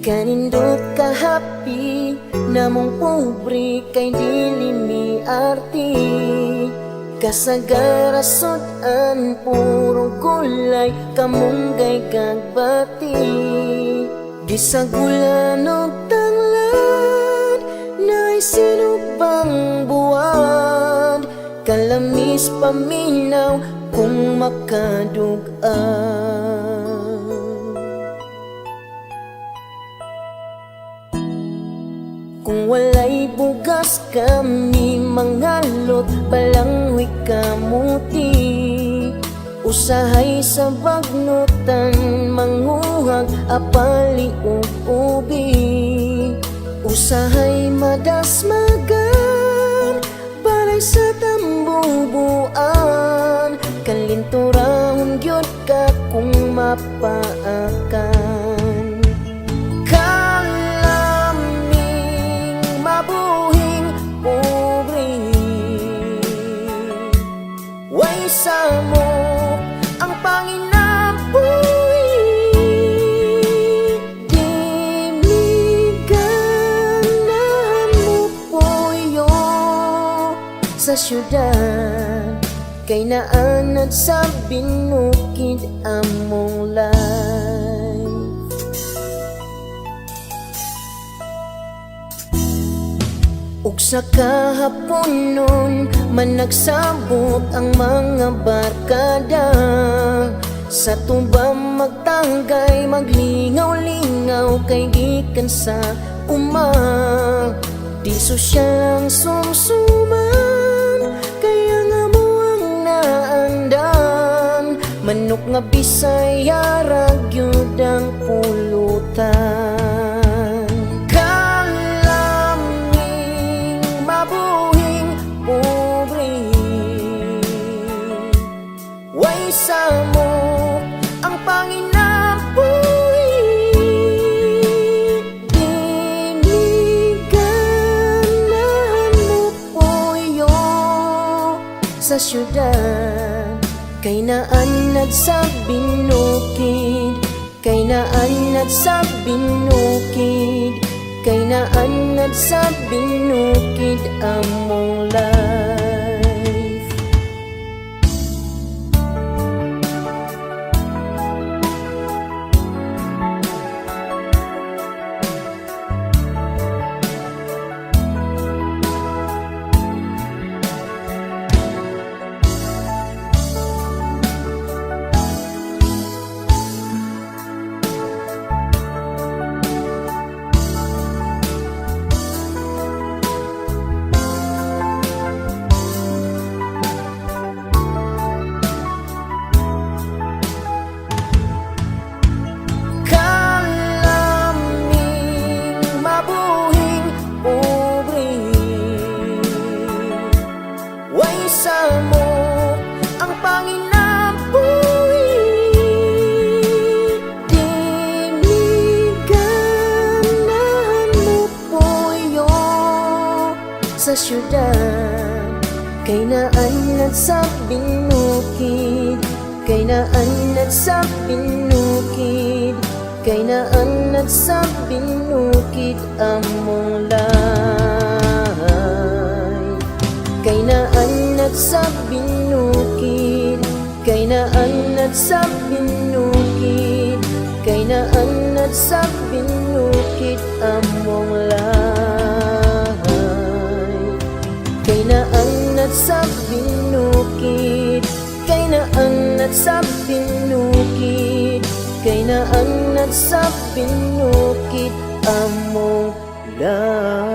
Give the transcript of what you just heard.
Kanindot ka happy, namong pobre kay dili mi arti. Kasagarasudan puro gulay, kamunggay kagbati. Gisagulan og tanglad, na'y sinubang buwan. Kalamis paminaw kung makadugaan. Kung walay bugas kami mangalot, balanghoy kamuti. Usahay sa bagnutan, manguhag apali ug ubi. Usahay madasmagan, balay sa tambubuan. Kalinturahon gyud ka kung mapaakan. Kalaming mabuhing pobre, way samo ang panginabuhi. Dimiganahan mo puyo sa syudad, kay naanad sa binukid among life. Ug sa kahapon nun man nagsabot ang mga barkada. Sa tubang magtanggay, maglingaw-lingaw kay gikan sa uma. Di sosyal ang sumsuman, kaya nga mo ang naandan. Manok nga Bisaya ra gyud ang pulutan. Kalaming mabuhing pobre, way samo ang panginabuhi. Dimiganahan mo puyo sa syudad, kay naanad sa binukid. Kay naanad sa binukid, kay naanad sa binukid among life. Samo ang panginabuhi. Dimiganahan mo puyo sa syudad, kay naanad sa binukid. Kay naanad sa binukid, kay naanad sa binukid among life. Kay naanad sa binukid, kay naanad sa binukid, kay naanad sa binukid among life. Kay naanad sa binukid, kay naanad sa binukid, kay naanad sa binukid among life.